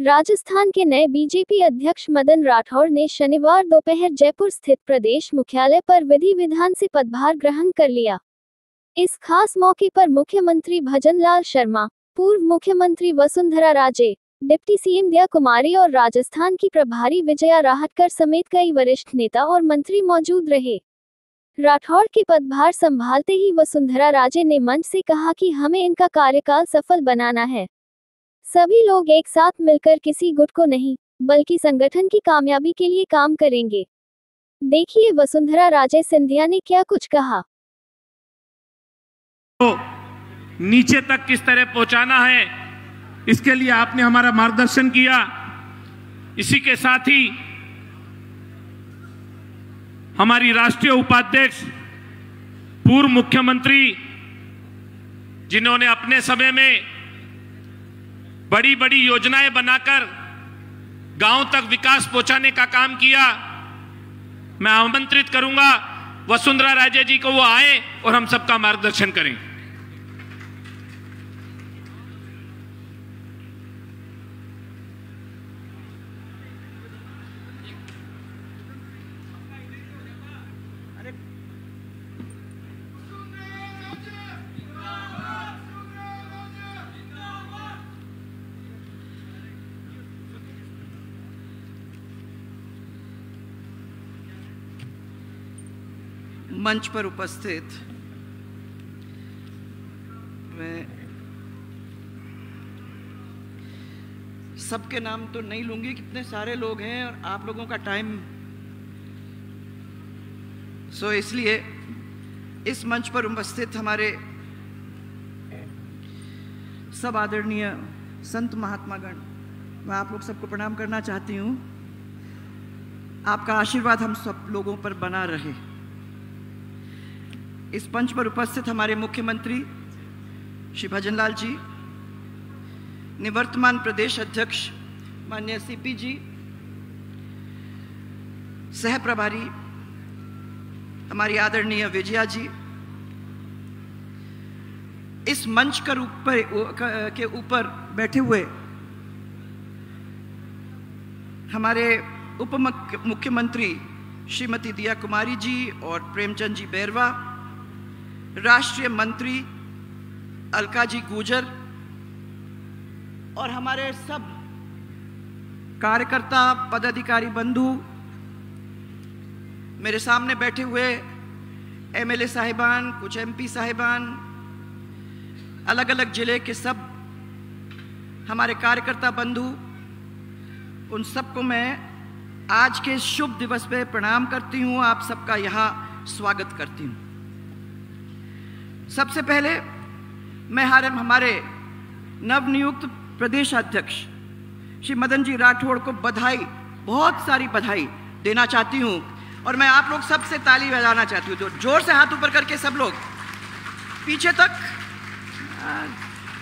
राजस्थान के नए बीजेपी अध्यक्ष मदन राठौड़ ने शनिवार दोपहर जयपुर स्थित प्रदेश मुख्यालय पर विधि विधान से पदभार ग्रहण कर लिया। इस खास मौके पर मुख्यमंत्री भजनलाल शर्मा, पूर्व मुख्यमंत्री वसुंधरा राजे, डिप्टी सीएम दिया कुमारी और राजस्थान की प्रभारी विजया राहटकर समेत कई वरिष्ठ नेता और मंत्री मौजूद रहे। राठौड़ के पदभार संभालते ही वसुंधरा राजे ने मंच से कहा कि हमें इनका कार्यकाल सफल बनाना है। सभी लोग एक साथ मिलकर किसी गुट को नहीं, बल्कि संगठन की कामयाबी के लिए काम करेंगे। देखिए वसुंधरा राजे सिंधिया ने क्या कुछ कहा। तो नीचे तक किस तरह पहुंचाना है, इसके लिए आपने हमारा मार्गदर्शन किया। इसी के साथ ही हमारी राष्ट्रीय उपाध्यक्ष, पूर्व मुख्यमंत्री, जिन्होंने अपने समय में बड़ी बड़ी योजनाएं बनाकर गांव तक विकास पहुंचाने का काम किया, मैं आमंत्रित करूंगा वसुंधरा राजे जी को वो आए और हम सबका मार्गदर्शन करें। मंच पर उपस्थित मैं सबके नाम तो नहीं लूंगी, कितने सारे लोग हैं और आप लोगों का टाइम, इसलिए इस मंच पर उपस्थित हमारे सब आदरणीय संत महात्मागण, मैं आप लोग सबको प्रणाम करना चाहती हूँ। आपका आशीर्वाद हम सब लोगों पर बना रहे। इस मंच पर उपस्थित हमारे मुख्यमंत्री श्री भजनलाल जी, निवर्तमान प्रदेश अध्यक्ष माननीय सीपी जी, सह प्रभारी हमारी आदरणीय विजया जी, इस मंच के ऊपर बैठे हुए हमारे उप मुख्यमंत्री श्रीमती दिया कुमारी जी और प्रेमचंद जी बैरवा, राष्ट्रीय मंत्री अलका जी गुजर और हमारे सब कार्यकर्ता पदाधिकारी बंधु, मेरे सामने बैठे हुए एमएलए साहिबान, कुछ एमपी साहिबान, अलग अलग जिले के सब हमारे कार्यकर्ता बंधु, उन सबको मैं आज के शुभ दिवस पे प्रणाम करती हूँ। आप सबका यहाँ स्वागत करती हूँ। सबसे पहले मैं हमारे नवनियुक्त प्रदेश अध्यक्ष श्री मदन जी राठौड़ को बधाई, बहुत सारी बधाई देना चाहती हूँ और मैं आप लोग सबसे ताली बजाना चाहती हूँ। तो जोर से हाथ ऊपर करके सब लोग पीछे तक।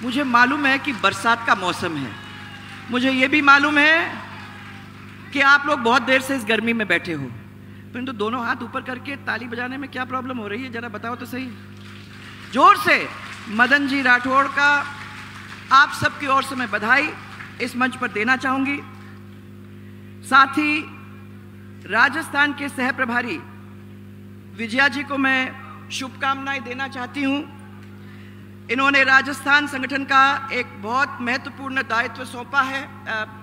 मुझे मालूम है कि बरसात का मौसम है, मुझे ये भी मालूम है कि आप लोग बहुत देर से इस गर्मी में बैठे हो, परंतु दोनों हाथ ऊपर करके ताली बजाने में क्या प्रॉब्लम हो रही है, जरा बताओ तो सही। जोर से मदन जी राठौड़ का आप सबकी ओर से मैं बधाई इस मंच पर देना चाहूंगी। साथ ही राजस्थान के सह प्रभारी विजया जी को मैं शुभकामनाएं देना चाहती हूं। इन्होंने राजस्थान संगठन का एक बहुत महत्वपूर्ण दायित्व सौंपा है,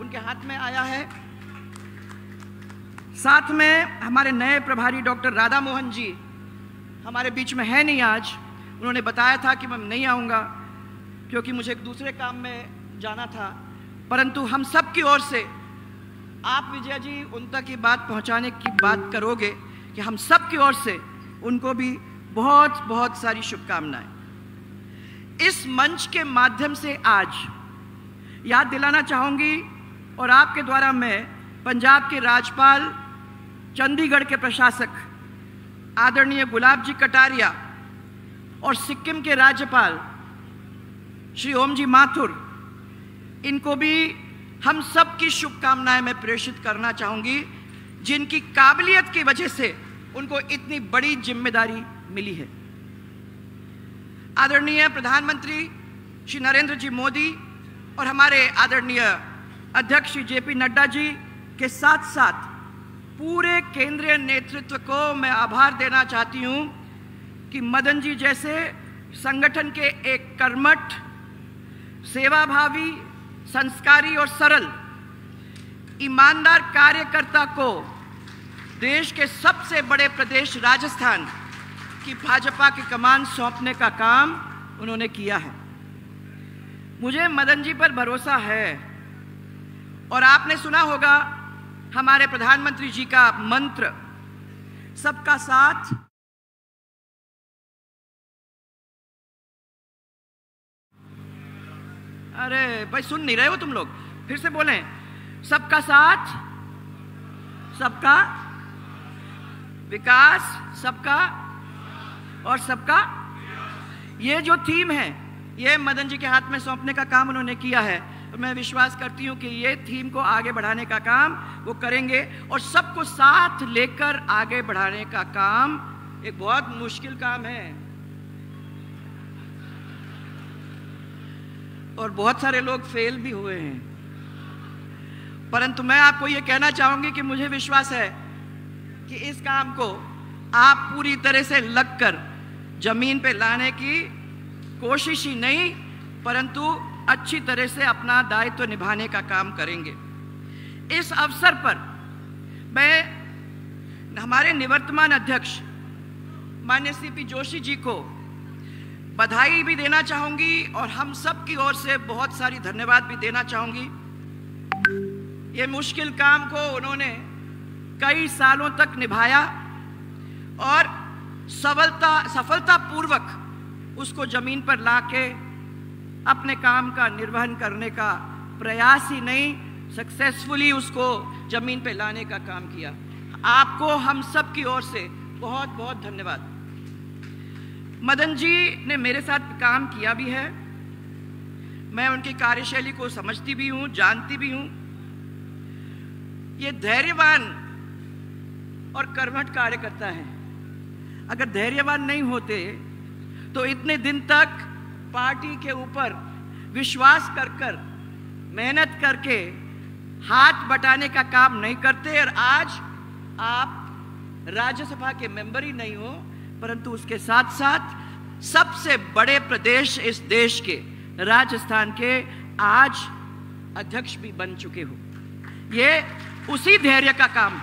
उनके हाथ में आया है। साथ में हमारे नए प्रभारी डॉक्टर राधा मोहन जी हमारे बीच में है नहीं आज। उन्होंने बताया था कि मैं नहीं आऊँगा क्योंकि मुझे एक दूसरे काम में जाना था, परंतु हम सब की ओर से आप विजया जी उन तक ये बात पहुंचाने की बात करोगे कि हम सब की ओर से उनको भी बहुत बहुत सारी शुभकामनाएं। इस मंच के माध्यम से आज याद दिलाना चाहूँगी और आपके द्वारा मैं पंजाब के राज्यपाल, चंडीगढ़ के प्रशासक आदरणीय गुलाब जी कटारिया और सिक्किम के राज्यपाल श्री ओम जी माथुर, इनको भी हम सब की शुभकामनाएं मैं प्रेषित करना चाहूँगी, जिनकी काबिलियत की वजह से उनको इतनी बड़ी जिम्मेदारी मिली है। आदरणीय प्रधानमंत्री श्री नरेंद्र जी मोदी और हमारे आदरणीय अध्यक्ष श्री जेपी नड्डा जी के साथ साथ पूरे केंद्रीय नेतृत्व को मैं आभार देना चाहती हूं कि मदन जी जैसे संगठन के एक कर्मठ, सेवाभावी, संस्कारी और सरल ईमानदार कार्यकर्ता को देश के सबसे बड़े प्रदेश राजस्थान की भाजपा की कमान सौंपने का काम उन्होंने किया है। मुझे मदन जी पर भरोसा है और आपने सुना होगा हमारे प्रधानमंत्री जी का मंत्र, सबका साथ अरे भाई सुन नहीं रहे हो तुम लोग, फिर से बोलें, सबका साथ, सबका विकास, सबका और सबका, ये जो थीम है ये मदन जी के हाथ में सौंपने का काम उन्होंने किया है। मैं विश्वास करती हूँ कि ये थीम को आगे बढ़ाने का काम वो करेंगे और सबको साथ लेकर आगे बढ़ाने का काम एक बहुत मुश्किल काम है और बहुत सारे लोग फेल भी हुए हैं, परंतु मैं आपको ये कहना चाहूंगी कि मुझे विश्वास है कि इस काम को आप पूरी तरह से लगकर जमीन पे लाने की कोशिश ही नहीं परंतु अच्छी तरह से अपना दायित्व निभाने का काम करेंगे। इस अवसर पर मैं हमारे निवर्तमान अध्यक्ष माननीय सीपी जोशी जी को बधाई भी देना चाहूंगी और हम सब की ओर से बहुत सारी धन्यवाद भी देना चाहूंगी। ये मुश्किल काम को उन्होंने कई सालों तक निभाया और सफलतापूर्वक उसको जमीन पर लाके अपने काम का निर्वहन करने का प्रयास ही नहीं, सक्सेसफुली उसको जमीन पे लाने का काम किया। आपको हम सब की ओर से बहुत बहुत धन्यवाद। मदन जी ने मेरे साथ काम किया भी है, मैं उनकी कार्यशैली को समझती भी हूं, जानती भी हूं। ये धैर्यवान और कर्मठ कार्यकर्ता है। अगर धैर्यवान नहीं होते तो इतने दिन तक पार्टी के ऊपर विश्वास कर मेहनत करके हाथ बटाने का काम नहीं करते और आज आप राज्यसभा के मेंबर ही नहीं हो परंतु उसके साथ साथ सबसे बड़े प्रदेश इस देश के राजस्थान के आज अध्यक्ष भी बन चुके हो। ये उसी धैर्य का काम,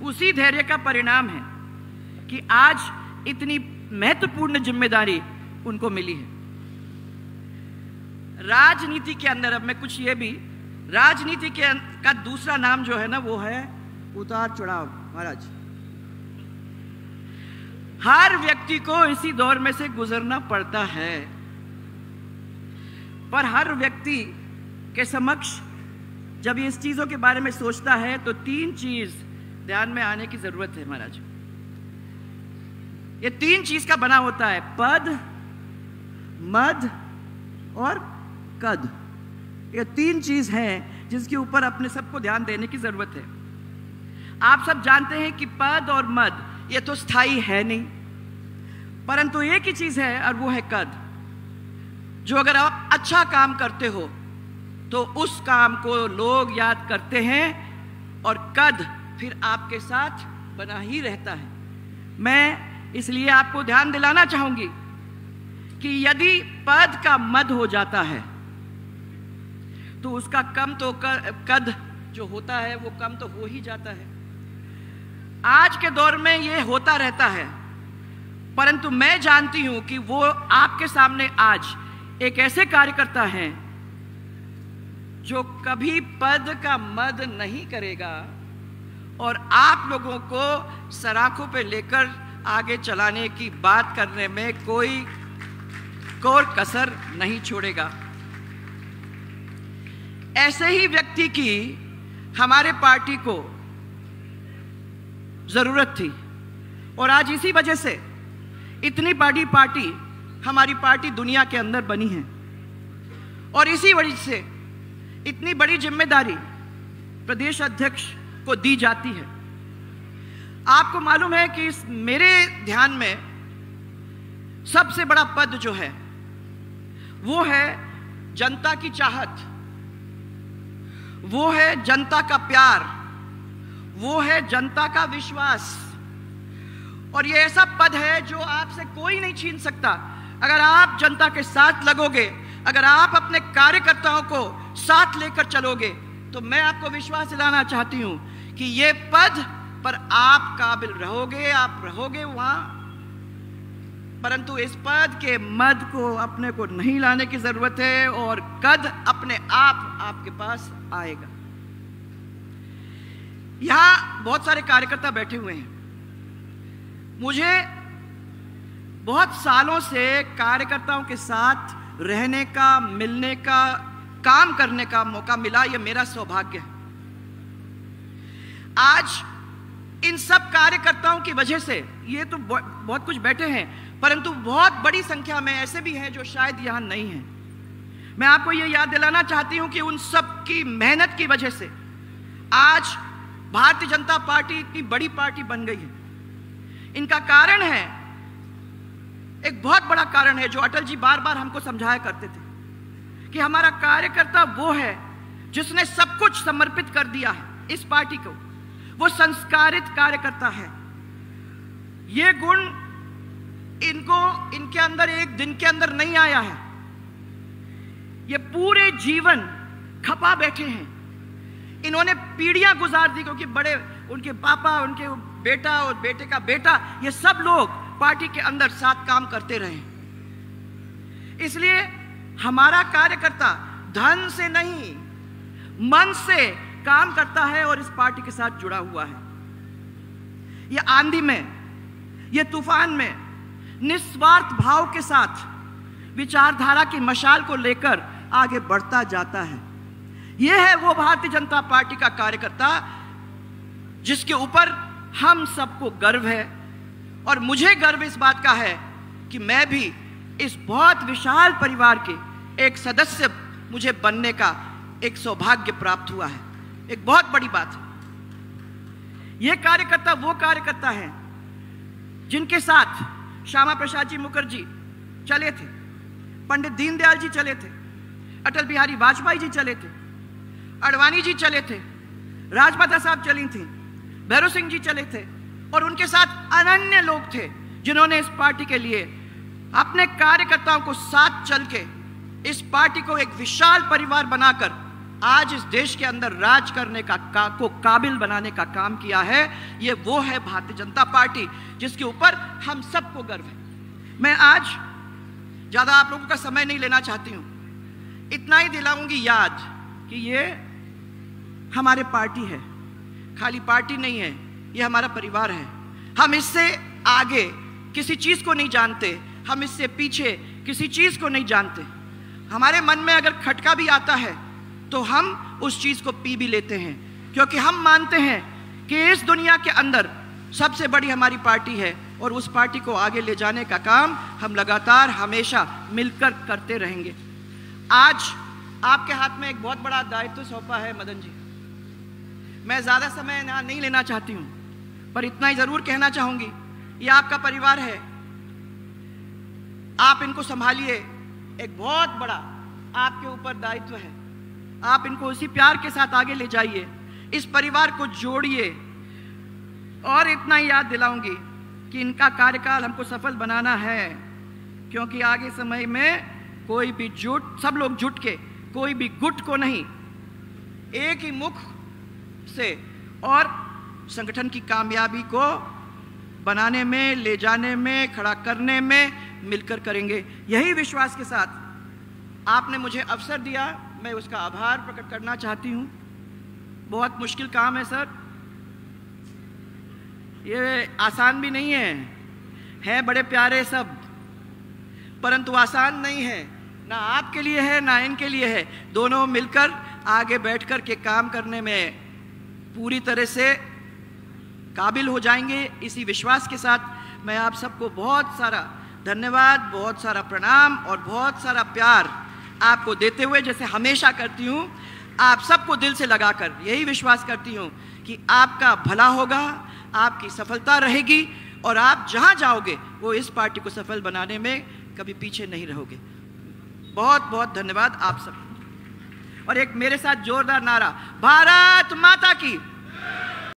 उसी धैर्य का परिणाम है कि आज इतनी महत्वपूर्ण जिम्मेदारी उनको मिली है। राजनीति के अंदर अब मैं कुछ ये भी, राजनीति का दूसरा नाम जो है ना वो है उतार चढ़ाव। महाराज, हर व्यक्ति को इसी दौर में से गुजरना पड़ता है पर हर व्यक्ति के समक्ष जब इस चीजों के बारे में सोचता है तो तीन चीज ध्यान में आने की जरूरत है। महाराज, ये तीन चीज का बना होता है, पद, मद और कद। ये तीन चीज हैं जिसके ऊपर अपने सबको ध्यान देने की जरूरत है। आप सब जानते हैं कि पद और मद ये तो स्थायी है नहीं परंतु एक ही चीज है और वो है कद। जो अगर आप अच्छा काम करते हो तो उस काम को लोग याद करते हैं और कद फिर आपके साथ बना ही रहता है। मैं इसलिए आपको ध्यान दिलाना चाहूंगी कि यदि पद का मद हो जाता है तो उसका कम तो कद जो होता है वो कम तो हो ही जाता है। आज के दौर में ये होता रहता है परंतु मैं जानती हूं कि वो आपके सामने आज एक ऐसे कार्यकर्ता हैं जो कभी पद का मद नहीं करेगा और आप लोगों को सराखों पे लेकर आगे चलाने की बात करने में कोई कसर नहीं छोड़ेगा। ऐसे ही व्यक्ति की हमारे पार्टी को जरूरत थी और आज इसी वजह से इतनी बड़ी पार्टी हमारी पार्टी दुनिया के अंदर बनी है और इसी वजह से इतनी बड़ी जिम्मेदारी प्रदेश अध्यक्ष को दी जाती है। आपको मालूम है कि मेरे ध्यान में सबसे बड़ा पद जो है वो है जनता की चाहत, वो है जनता का प्यार, वो है जनता का विश्वास। और ये ऐसा पद है जो आपसे कोई नहीं छीन सकता। अगर आप जनता के साथ लगोगे, अगर आप अपने कार्यकर्ताओं को साथ लेकर चलोगे, तो मैं आपको विश्वास दिलाना चाहती हूं कि ये पद पर आप काबिल रहोगे, आप रहोगे वहां। परंतु इस पद के मद को अपने को नहीं लाने की जरूरत है, और कद अपने आप आपके पास आएगा। यहां बहुत सारे कार्यकर्ता बैठे हुए हैं। मुझे बहुत सालों से कार्यकर्ताओं के साथ रहने का, मिलने का, काम करने का मौका मिला। यह मेरा सौभाग्य है। आज इन सब कार्यकर्ताओं की वजह से, ये तो बहुत कुछ बैठे हैं, परंतु बहुत बड़ी संख्या में ऐसे भी हैं जो शायद यहां नहीं हैं। मैं आपको ये याद दिलाना चाहती हूं कि उन सब की मेहनत की वजह से आज भारतीय जनता पार्टी इतनी बड़ी पार्टी बन गई है। इनका कारण है, एक बहुत बड़ा कारण है, जो अटल जी बार बार हमको समझाया करते थे कि हमारा कार्यकर्ता वो है जिसने सब कुछ समर्पित कर दिया है इस पार्टी को। वो संस्कारित कार्यकर्ता है। ये गुण इनके अंदर एक दिन के अंदर नहीं आया है। ये पूरे जीवन खपा बैठे हैं। इन्होंने पीढ़ियां गुजार दी, क्योंकि बड़े उनके पापा, उनके बेटा और बेटे का बेटा, ये सब लोग पार्टी के अंदर साथ काम करते रहे। इसलिए हमारा कार्यकर्ता धन से नहीं, मन से काम करता है और इस पार्टी के साथ जुड़ा हुआ है। ये आंधी में, ये तूफान में निस्वार्थ भाव के साथ विचारधारा की मशाल को लेकर आगे बढ़ता जाता है। यह है वो भारतीय जनता पार्टी का कार्यकर्ता जिसके ऊपर हम सबको गर्व है। और मुझे गर्व इस बात का है कि मैं भी इस बहुत विशाल परिवार के एक सदस्य मुझे बनने का एक सौभाग्य प्राप्त हुआ है। एक बहुत बड़ी बात है। यह कार्यकर्ता वो कार्यकर्ता है जिनके साथ श्यामा प्रसाद जी मुखर्जी चले थे, पंडित दीनदयाल जी चले थे, अटल बिहारी वाजपेयी जी चले थे, अडवाणी जी चले थे, राजमाता साहब चली थी, भैरव सिंह जी चले थे, और उनके साथ अनन्य लोग थे जिन्होंने इस पार्टी के लिए अपने कार्यकर्ताओं को साथ चल के इस पार्टी को एक विशाल परिवार बनाकर आज इस देश के अंदर राज करने को काबिल बनाने का काम किया है। ये वो है भारतीय जनता पार्टी जिसके ऊपर हम सबको गर्व है। मैं आज ज्यादा आप लोगों का समय नहीं लेना चाहती हूं, इतना ही दिलाऊंगी याद कि ये हमारे पार्टी है, खाली पार्टी नहीं है, ये हमारा परिवार है। हम इससे आगे किसी चीज को नहीं जानते, हम इससे पीछे किसी चीज को नहीं जानते। हमारे मन में अगर खटका भी आता है तो हम उस चीज को पी भी लेते हैं, क्योंकि हम मानते हैं कि इस दुनिया के अंदर सबसे बड़ी हमारी पार्टी है और उस पार्टी को आगे ले जाने का काम हम लगातार हमेशा मिलकर करते रहेंगे। आज आपके हाथ में एक बहुत बड़ा दायित्व सौंपा है मदन जी। मैं ज्यादा समय नहीं लेना चाहती हूं, पर इतना ही जरूर कहना चाहूंगी, ये आपका परिवार है, आप इनको संभालिए। एक बहुत बड़ा आपके ऊपर दायित्व है, आप इनको उसी प्यार के साथ आगे ले जाइए, इस परिवार को जोड़िए। और इतना ही याद दिलाऊंगी कि इनका कार्यकाल हमको सफल बनाना है, क्योंकि आगे समय में कोई भी सब लोग जुट के, कोई भी गुट को नहीं, एक ही मुख से और संगठन की कामयाबी को बनाने में, ले जाने में, खड़ा करने में मिलकर करेंगे। यही विश्वास के साथ आपने मुझे अवसर दिया, मैं उसका आभार प्रकट करना चाहती हूं। बहुत मुश्किल काम है सर, ये आसान भी नहीं है बड़े प्यारे सब, परंतु आसान नहीं है, ना आपके लिए है ना इनके लिए है। दोनों मिलकर आगे बैठकर के काम करने में पूरी तरह से काबिल हो जाएंगे। इसी विश्वास के साथ मैं आप सबको बहुत सारा धन्यवाद, बहुत सारा प्रणाम और बहुत सारा प्यार आपको देते हुए, जैसे हमेशा करती हूँ, आप सबको दिल से लगाकर यही विश्वास करती हूँ कि आपका भला होगा, आपकी सफलता रहेगी और आप जहाँ जाओगे वो इस पार्टी को सफल बनाने में कभी पीछे नहीं रहोगे। बहुत बहुत धन्यवाद आप सब। और एक मेरे साथ जोरदार नारा, भारत माता की।